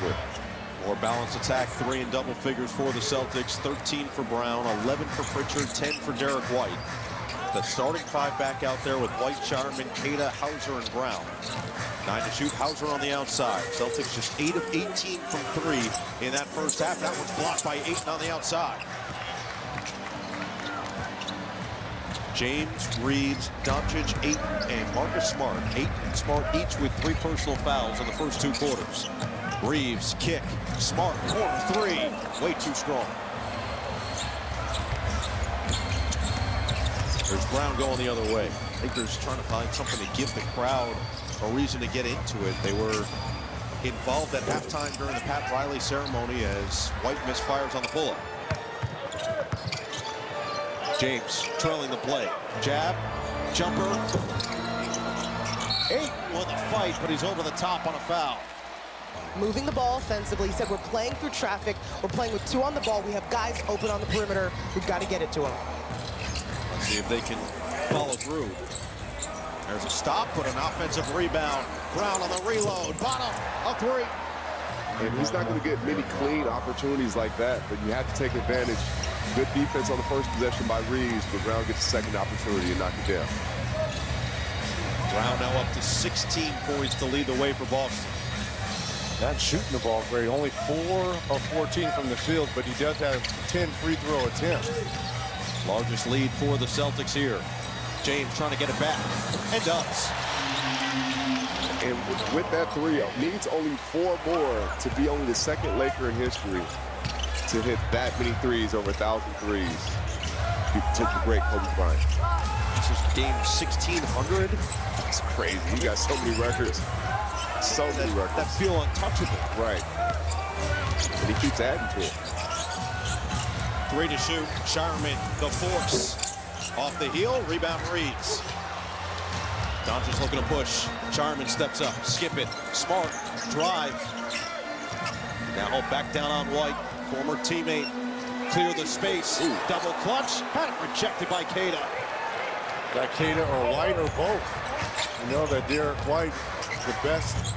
with. More balanced attack, 3 in double figures for the Celtics, 13 for Brown, 11 for Pritchard, 10 for Derek White. The starting 5 back out there with White, Shireman, Queta, Hauser, and Brown. 9 to shoot, Hauser on the outside. Celtics just 8 of 18 from 3 in that first half. That one's blocked by Ayton on the outside. James, Reeves, Doncic, Ayton, and Marcus Smart. Ayton and Smart each with 3 personal fouls in the first 2 quarters. Reeves, kick, Smart, corner 3, way too strong. There's Brown going the other way. Lakers trying to find something to give the crowd a reason to get into it. They were involved at halftime during the Pat Riley ceremony as White misfires on the pull-up. James trailing the play. Jab, jumper. Ayton with a fight, but he's over the top on a foul. Moving the ball offensively. He said we're playing through traffic. We're playing with 2 on the ball. We have guys open on the perimeter. We've got to get it to him. Let's see if they can follow through. There's a stop, but an offensive rebound. Brown on the reload. Bottom, a 3. And he's not going to get many clean opportunities like that, but you have to take advantage. Good defense on the first possession by Reeves, but Brown gets a second opportunity and knock it down. Brown now up to 16 points to lead the way for Boston. Not shooting the ball great, only 4 of 14 from the field, but he does have 10 free throw attempts. Largest lead for the Celtics here. James trying to get it back, and does. And with that 3, needs only 4 more to be only the second Laker in history to hit that many threes, over 1,000 threes. To the great Kobe Bryant. This is game 1600. It's crazy. He got so many records. So many records. That feel untouchable. Right. And he keeps adding to it. 3 to shoot. Shireman, the force. Off the heel, rebound Reeves. Doncic looking to push. Shireman steps up, skip it. Smart, drive. Now back down on White. Former teammate, clear the space. Ooh. Double clutch, had it rejected by Queta. That Queta or White or both. You know that Derek White, the best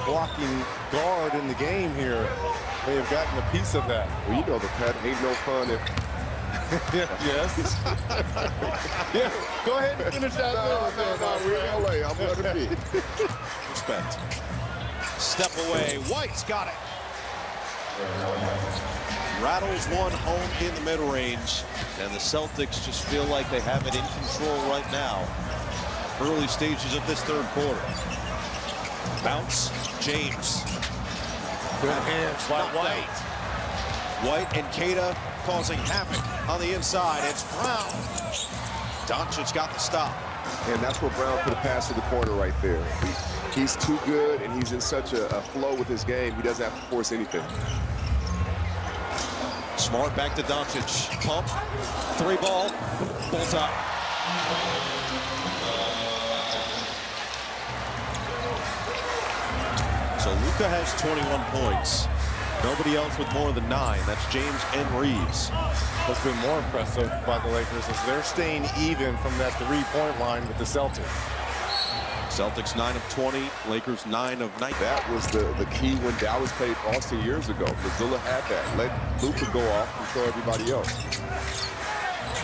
blocking guard in the game here. They have gotten a piece of that. Well, you know the Pat ain't no fun if... Yes. Yeah, go ahead and finish that. No, we're in LA. I'm going to be. Respect. Step away, White's got it. Rattles one home in the mid-range, and the Celtics just feel like they have it in control right now. Early stages of this 3rd quarter. Bounce, James. Good hands by White. White and Queta causing havoc on the inside. It's Brown. Doncic got the stop. And that's where Brown put a pass to the corner right there. He's too good, and he's in such a flow with his game, he doesn't have to force anything. Smart back to Doncic. Pump. 3 ball. Full top. So Luka has 21 points. Nobody else with more than 9. That's James and Reeves. What's been more impressive by the Lakers is they're staying even from that 3-point line with the Celtics. Celtics 9 of 20, Lakers 9 of 19. That was the key when Dallas played Boston years ago. Mazzulla had that. Let Luka go off, control everybody else.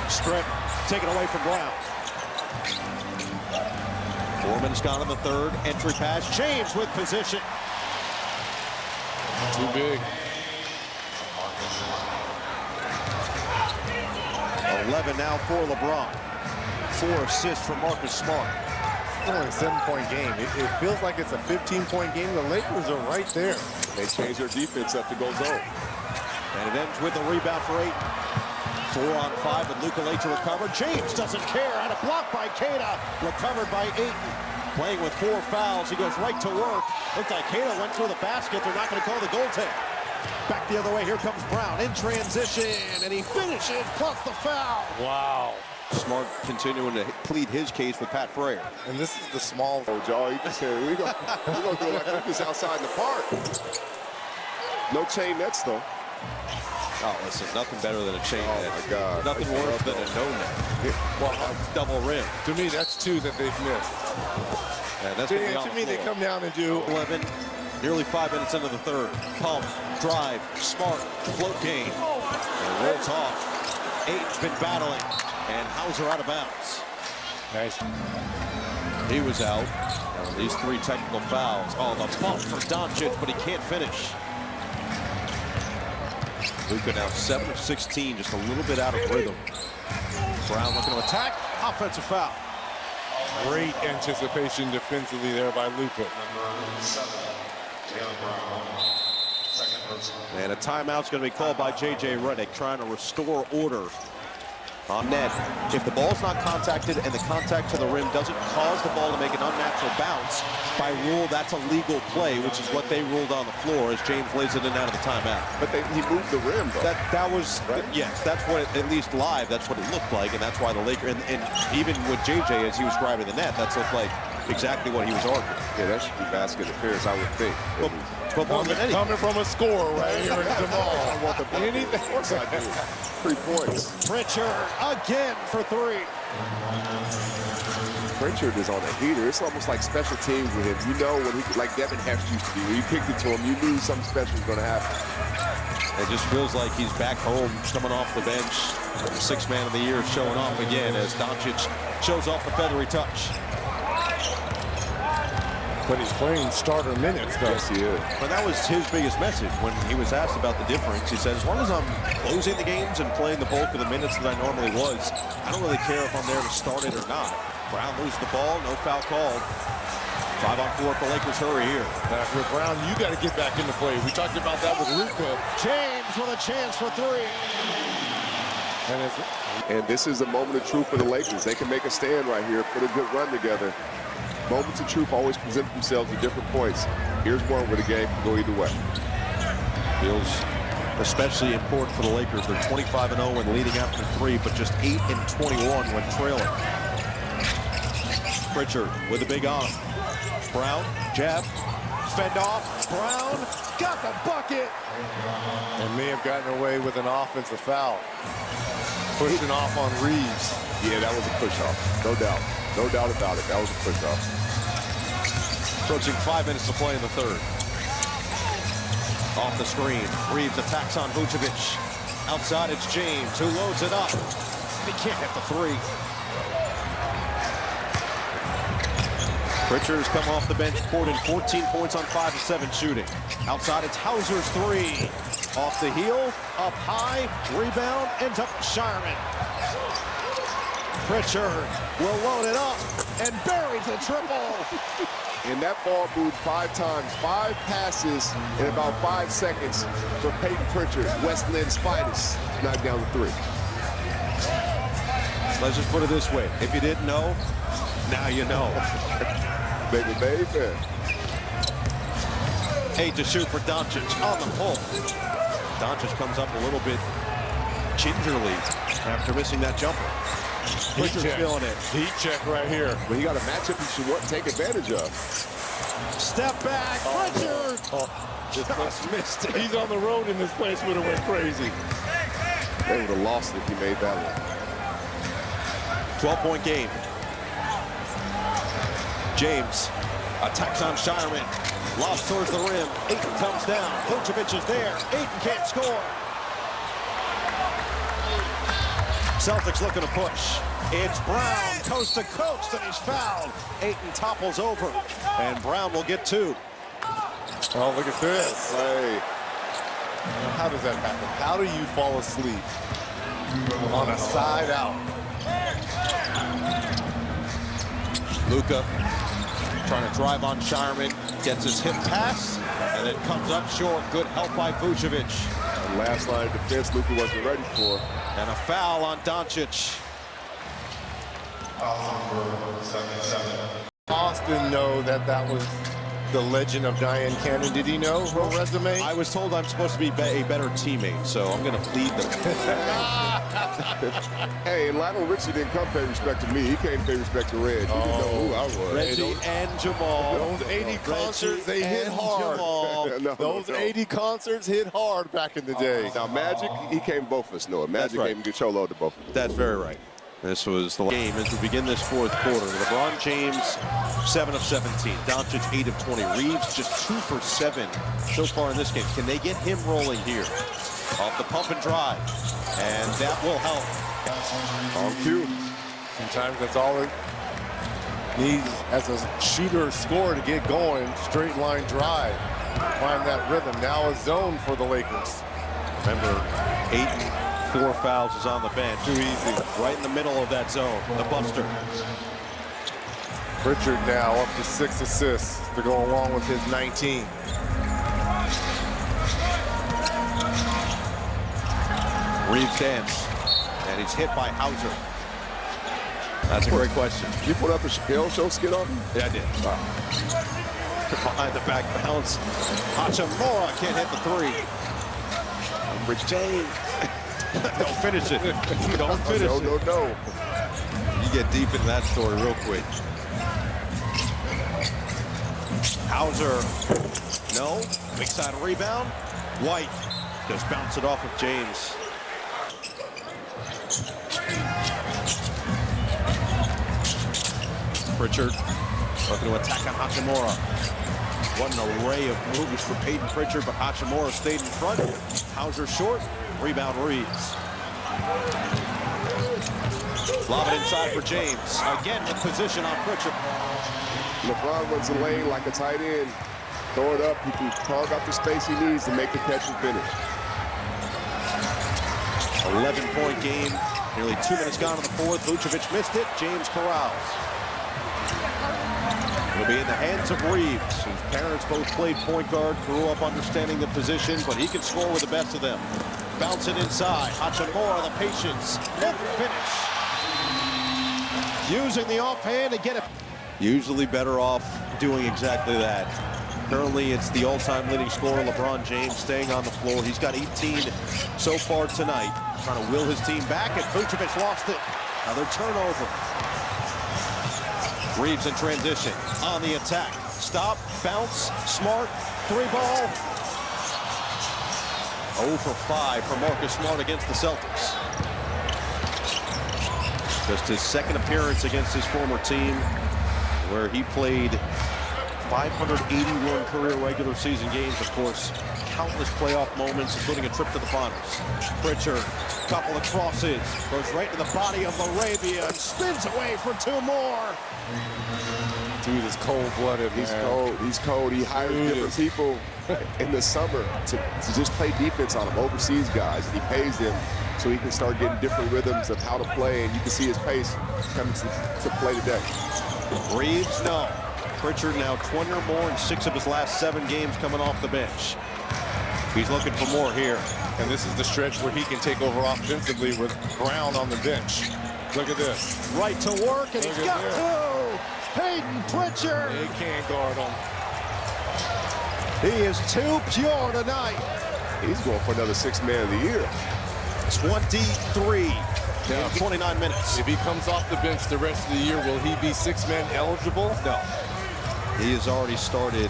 Strip taken away from Brown. 4 minutes gone in the 3rd. Entry pass. James with position. Too big. 11 now for LeBron. 4 assists for Marcus Smart. It's only a 7-point game. It feels like it's a 15-point game. The Lakers are right there. They changed their defense up to go zone. And it ends with a rebound for 8. 4 on 5 with Luka late to recover. James doesn't care. Had a block by Queta. Recovered by Ayton. Playing with 4 fouls. He goes right to work. Looks like Queta went through the basket. They're not going to call the goaltend. Back the other way. Here comes Brown in transition. And he finishes plus the foul. Wow. Smart continuing to plead his case with Pat Frayer. And this is the small. Oh, Joe, you just said we're going to do it like we're just outside in the park. No chain nets, though. Oh, listen, nothing better than a chain net. Oh, my God. Nothing worse than a no net. Well, double rim. To me, that's 2 that they've missed. Yeah, that's To me, they come down and do 11. Nearly 5 minutes into the third. Pump, drive, smart, float game. And rolls off. Aiton's been battling. And Hauser out of bounds. Nice. He was out. Now, these 3 technical fouls. Oh, the bump for Doncic, but he can't finish. Luka now 7 of 16, just a little bit out of rhythm. Brown looking to attack. Offensive foul. Great anticipation defensively there by Luka. And a timeout's going to be called by J.J. Redick, trying to restore order on net. If the ball's not contacted and the contact to the rim doesn't cause the ball to make an unnatural bounce, by rule, that's a legal play, which is what they ruled on the floor as James lays it in out of the timeout. But he moved the rim, though. That was, right? Yes, that's what, at least live, that's what it looked like, and that's why the Lakers, and even with JJ as he was driving the net, that's looked like exactly what he was arguing. Yeah, that should be basket interference, I would think. But more than anything, Coming from a score right here in Jamal. I want the anything. Of course I do. 3 points. Pritchard again for 3. Pritchard is on a heater. It's almost like special teams with him. You know when he, like Devin Hess used to be, when you kicked it to him, you knew something special was going to happen. It just feels like he's back home, coming off the bench. 6th man of the year showing off again as Doncic shows off the feathery touch. But he's playing starter minutes, though. Yes, he is. But that was his biggest message when he was asked about the difference. He said, as long as I'm closing the games and playing the bulk of the minutes that I normally was, I don't really care if I'm there to start it or not. Brown loses the ball, no foul called. 5 on 4 if the Lakers hurry here. With Brown, you got to get back into play. We talked about that with Luka. James with a chance for 3. And this is a moment of truth for the Lakers. They can make a stand right here, put a good run together. Moments of truth always present themselves at different points. Here's one where the game can go either way. Feels especially important for the Lakers. They're 25-0 when leading after 3, but just 8 and 21 when trailing. Pritchard with a big arm. Brown, jab, fend off. Brown got the bucket. And may have gotten away with an offensive foul. Pushing off on Reeves. Yeah, that was a push-off, no doubt. No doubt about it, that was a push-off. Approaching 5 minutes to play in the third. Off the screen, Reeves attacks on Vucevic. Outside, it's James who loads it up. He can't hit the 3. Pritchard has come off the bench, poured in 14 points on 5 of 7 shooting. Outside, it's Hauser's 3. Off the heel, up high, rebound, ends up Shireman. Pritchard will load it up and buries the triple. And that ball moved 5 times, 5 passes in about 5 seconds for Peyton Pritchard, West Lynn's finest, knocked down the 3. Let's just put it this way. If you didn't know, now you know. Baby, baby. 8 to shoot for Doncic on the pull. Doncic comes up a little bit gingerly after missing that jumper. Pritchard's feeling it. Heat check right here. But he got a matchup he should take advantage of. Step back, Pritchard. Just missed it. He's on the road and this place would have went crazy. They would have lost it if he made that one. 12-point game. James attacks on Shireman. Lost towards the rim. Ayton comes down. Vucevic is there. Ayton can't score. Celtics looking to push. It's Brown coast to coast, and he's fouled. Ayton topples over, and Brown will get 2. Oh, look at this. Hey. How does that happen? How do you fall asleep on a side out? Luka trying to drive on Shireman, gets his hip pass, and it comes up short. Good help by Vucevic. And last line of defense, Luka wasn't ready for. And a foul on Doncic. Austin know that was the legend of Diane Cannon. Did he know her resume? I was told I'm supposed to be a better teammate, so I'm going to plead the... Hey, and Lionel Richie didn't come pay respect to me. He came pay respect to Reg. He didn't know who I was. Reggie and Jamal. Those 80 concerts, they hit hard. Those 80 concerts hit hard back in the day. Now, Magic, he came both of us know it. Magic right. gave him good show load to both of us. That's very right. This was the game as we begin this fourth quarter. LeBron James, 7 of 17. Doncic, 8 of 20. Reeves, just 2 for 7 so far in this game. Can they get him rolling here? Off the pump and drive. And that will help. On cue. Sometimes that's all it needs as a shooter or scorer to get going. Straight line drive. Find that rhythm. Now a zone for the Lakers. Remember, Ayton, 4 fouls, is on the bench. Too easy. Right in the middle of that zone, the buster. Pritchard now up to 6 assists to go along with his 19. Reeves dance, and he's hit by Hauser. That's a great question. Did you put up the Chappelle Show skit on him? Yeah, I did. Behind the back bounce. Hachimura can't hit the 3. Rich James. Don't finish it. Don't finish it. No. You get deep in that story real quick. Hauser. No. Big side rebound. White just bounce it off of James. Pritchard looking to attack on Hachimura. What an array of moves for Peyton Pritchard, but Hachimura stayed in front. Hauser short. Rebound Reeves. Lob it inside for James. Again with position on Pritchard. LeBron runs the lane like a tight end. Throw it up. He can carve out the space he needs to make the catch and finish. 11-point game. Nearly 2 minutes gone in the fourth. Vucevic missed it. James corrals. It'll be in the hands of Reeves, whose parents both played point guard, grew up understanding the position, but he can score with the best of them. Bounce it inside. Hachimura, the patience, and finish. Using the offhand to get it. Usually better off doing exactly that. Currently, it's the all-time leading scorer, LeBron James, staying on the floor. He's got 18 so far tonight, trying to will his team back, and Vucevic lost it. Another turnover. Reeves in transition, on the attack. Stop, bounce, Smart, 3-ball. 0 for 5 for Marcus Smart against the Celtics. Just his second appearance against his former team, where he played 581 career regular season games, of course, countless playoff moments, including a trip to the finals. Pritchard, couple of crosses, goes right to the body of Arabia and spins away for 2 more. Dude is cold-blooded, He's cold. He's cold. He hires different people in the summer to just play defense on him, overseas guys. And he pays them so he can start getting different rhythms of how to play, and you can see his pace coming to play today. Reeves, no. Pritchard now 20 or more in 6 of his last 7 games coming off the bench. He's looking for more here. And this is the stretch where he can take over offensively with Brown on the bench. Look at this. Right to work, and he's got 2. Peyton Pritchard. They can't guard him. He is too pure tonight. He's going for another 6th man of the year. 23 Now, in 29 minutes. If he comes off the bench the rest of the year, will he be 6-man eligible? No. He has already started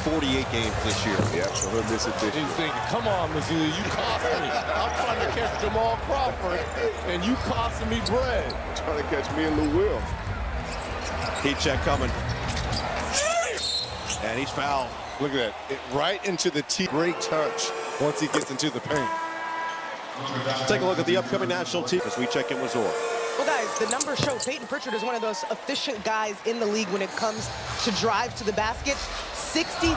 48 games this year. Yeah, so he'll miss it this year. He's thinking, come on, Missoula, you costing me. I'm trying to catch Jamal Crawford, and you costing me bread. Trying to catch me and Lou Will. Heat check coming. And he's fouled. Look at that. Right into the tee. Great touch once he gets into the paint. Take a look at the upcoming national team as we check in with Zor. Well, guys, the numbers show Peyton Pritchard is one of those efficient guys in the league when it comes to drive to the basket. 63%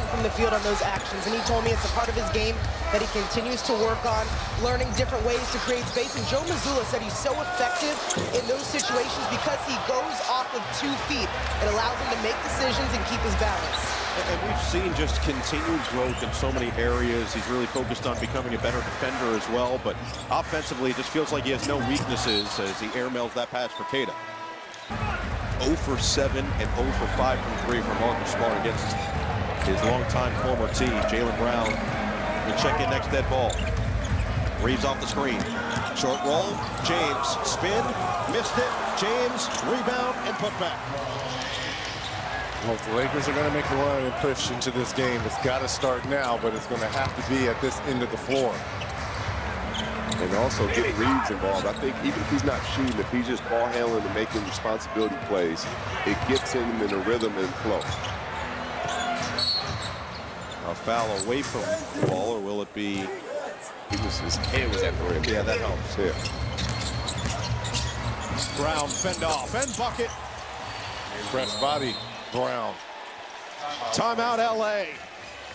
from the field on those actions, and he told me it's a part of his game that he continues to work on, learning different ways to create space. And Joe Mazzulla said he's so effective in those situations because he goes off of 2 feet. It allows him to make decisions and keep his balance. And we've seen just continued growth in so many areas. He's really focused on becoming a better defender as well, but offensively, it just feels like he has no weaknesses as he airmails that pass for Keita. 0 for 7 and 0 for 5 from 3 for Marcus Smart against his longtime former team. Jaylen Brown will check in next dead ball. Reeves off the screen. Short roll. James spin. Missed it. James rebound and put back. Well, if the Lakers are going to make a run and push into this game, it's got to start now, but it's going to have to be at this end of the floor. And also get Reeves involved. I think even if he's not shooting, if he's just ball handling and making responsibility plays, it gets him in a rhythm and flow. A foul away from the ball, or will it be? His head was at the rim. Yeah, that helps. Yeah. Brown fend off and bucket. Fresh body, Brown. Timeout, LA.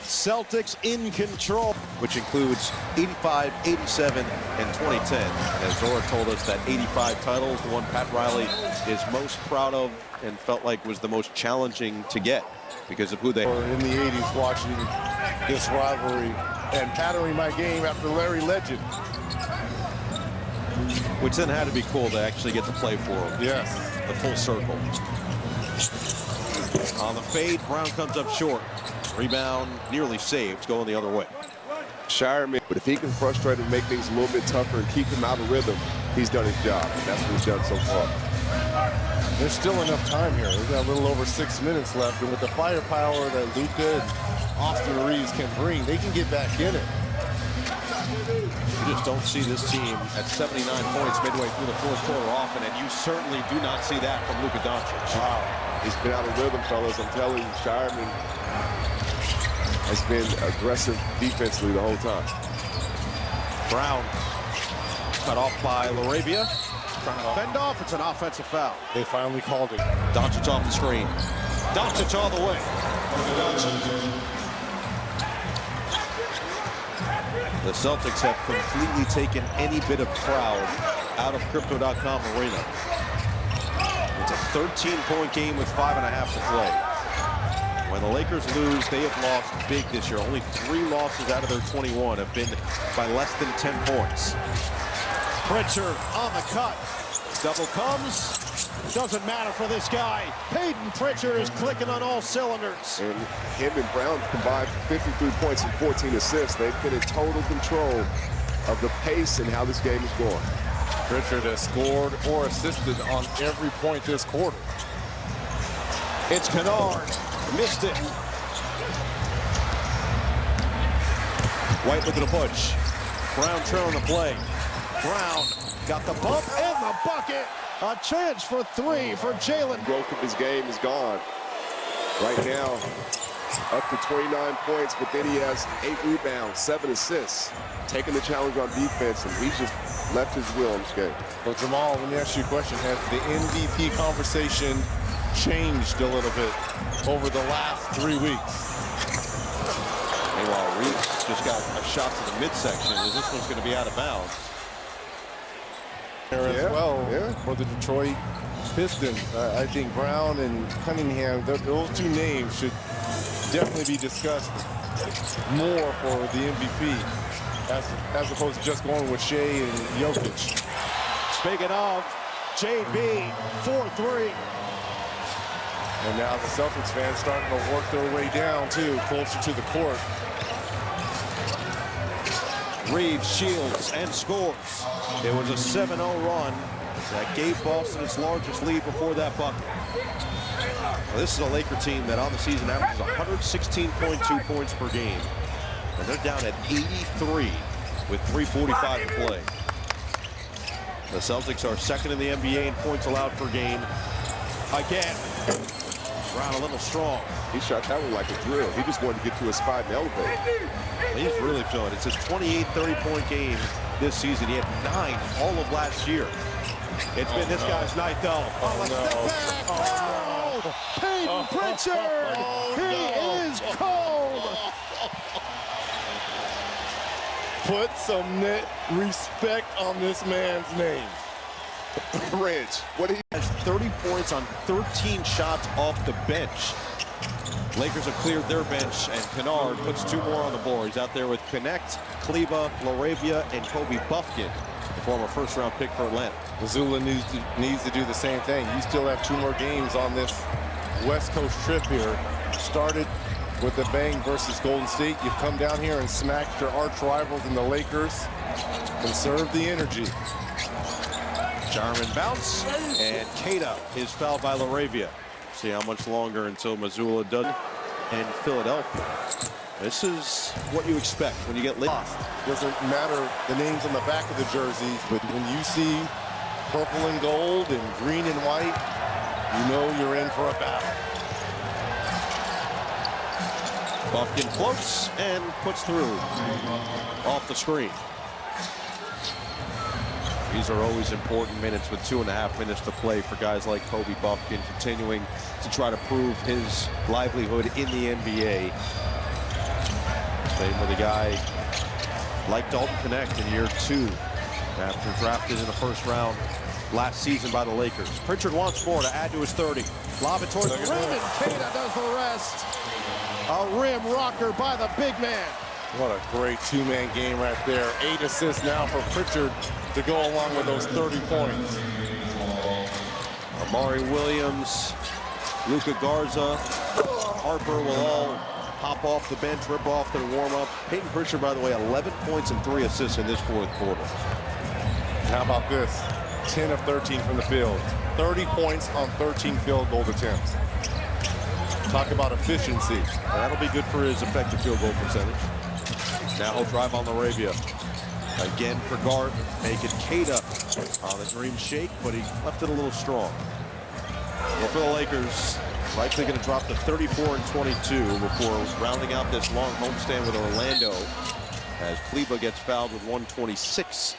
Celtics in control, which includes 85, 87, and 2010. As Zora told us, that 85 title is the one Pat Riley is most proud of and felt like was the most challenging to get because of who they Or in the 80s watching this rivalry and patterning my game after Larry Legend. which then had to be cool to actually get to play for him. Yes. The full circle. On the fade, Brown comes up short. Rebound nearly saved, going the other way. Shireman, but if he can frustrate and make things a little bit tougher and keep him out of rhythm, he's done his job. And that's what he's done so far. There's still enough time here. We've got a little over 6 minutes left. And with the firepower that Luka and Austin Reeves can bring, they can get back in it. You just don't see this team at 79 points midway through the fourth quarter often, and you certainly do not see that from Luka Doncic. Wow. He's been out of rhythm, fellas. I'm telling you, Shireman has been aggressive defensively the whole time. Brown cut off by LaRavia. Trying to fend off. It's an offensive foul. They finally called it. Doncic off the screen. Doncic all the way. The Celtics have completely taken any bit of crowd out of Crypto.com arena. It's a 13-point game with 5.5 to play. When the Lakers lose, they have lost big this year. Only 3 losses out of their 21 have been by less than 10 points. Pritchard on the cut. Double comes. Doesn't matter for this guy. Peyton Pritchard is clicking on all cylinders. And him and Brown combined for 53 points and 14 assists. They've been in total control of the pace and how this game is going. Pritchard has scored or assisted on every point this quarter. It's Kennard. Missed it. White looking to push. Brown trailing the play. Brown got the bump and the bucket. A chance for 3 for Jalen. Growth of his game is gone. Right now, up to 29 points, but then he has 8 rebounds, 7 assists, taking the challenge on defense, and he's just left his will in this game. Well, Jamal, let me ask you a question. Has the MVP conversation changed a little bit over the last 3 weeks? Meanwhile, Reeves just got a shot to the midsection. This one's going to be out of bounds. As well for the Detroit Pistons. I think Brown and Cunningham, those 2 names should definitely be discussed more for the MVP as opposed to just going with Shea and Jokic. Speaking of, JB, 4-3. And now the Celtics fans starting to work their way down, too, closer to the court. Reeves shields and scores. It was a 7-0 run that gave Boston its largest lead before that bucket. Well, this is a Laker team that on the season averages 116.2 points per game. And they're down at 83 with 3:45 to play. The Celtics are second in the NBA in points allowed per game. Again, Brown a little strong. He shot that one like a drill. He just wanted to get to a spot and elevate. He's really feeling it. It's his 28 30-point game this season. He had 9 all of last year. It's been this guy's night, though. Peyton Pritchard! He is cold! Put some net respect on this man's name. Rich, what he Has 30 points on 13 shots off the bench. Lakers have cleared their bench, and Kennard puts 2 more on the board. He's out there with Connect, Kleba, LaRavia, and Kobe Buffkin, the former first-round pick for Atlanta. Missoula needs to do the same thing. You still have 2 more games on this West Coast trip here. Started with the bang versus Golden State. You've come down here and smacked your arch rivals in the Lakers. Conserve the energy. Jarman bounce, and Keita is fouled by LaRavia. See how much longer until Missoula does. And Philadelphia. This is what you expect when you get lit. Doesn't matter the names on the back of the jerseys, but when you see purple and gold and green and white, you know you're in for a battle. Buffkin floats and puts through off the screen. These are always important minutes with 2.5 minutes to play for guys like Kobe Buffkin, continuing to try to prove his livelihood in the NBA. Same with a guy like Dalton Connect in year 2 after drafted in the first round last season by the Lakers. Pritchard wants more to add to his 30. Lob it towards the rim, and Keita does the rest. A rim rocker by the big man. What a great two-man game right there. 8 assists now for Pritchard to go along with those 30 points. Amari Williams, Luka Garza, Harper will all hop off the bench, rip off their warm-up. Peyton Pritchard, by the way, 11 points and 3 assists in this fourth quarter. How about this? 10 of 13 from the field. 30 points on 13 field goal attempts. Talk about efficiency. That'll be good for his effective field goal percentage. Now he'll drive on Arabia. Again for Gart, making Keita on the dream shake, but he left it a little strong. Well, for the Lakers, likely going to drop to 34 and 22 before rounding out this long homestand with Orlando as Kleber gets fouled with 1:26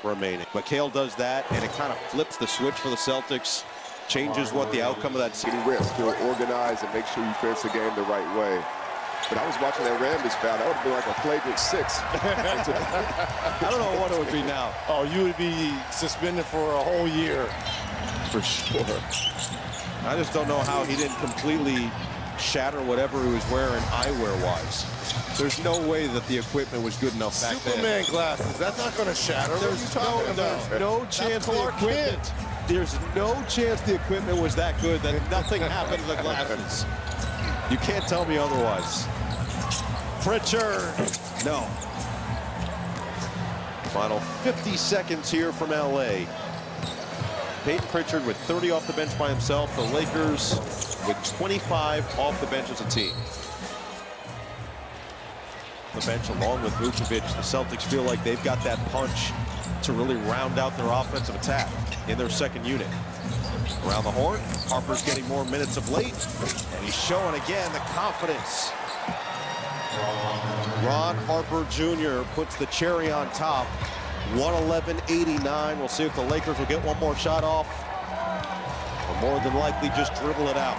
remaining. McHale does that, and it kind of flips the switch for the Celtics, changes what the outcome of that Getting risk, he'll organize and make sure you finish the game the right way. But I was watching that Rambis foul. That would have been like a flagrant 6. I don't know what it would be now. Oh, you would be suspended for a whole year. For sure. I just don't know how he didn't completely shatter whatever he was wearing eyewear-wise. There's no way that the equipment was good enough back then. Superman glasses, that's not going to shatter. There's no chance the equipment. There's no chance the equipment was that good that nothing happened to the glasses. You can't tell me otherwise. Pritchard, no. Final 50 seconds here from LA. Peyton Pritchard with 30 off the bench by himself. The Lakers with 25 off the bench as a team. The bench along with Vucevic. The Celtics feel like they've got that punch to really round out their offensive attack in their second unit. Around the horn, Harper's getting more minutes of late, and he's showing again the confidence. Ron Harper Jr. puts the cherry on top. 111-89. We'll see if the Lakers will get one more shot off, or more than likely just dribble it out.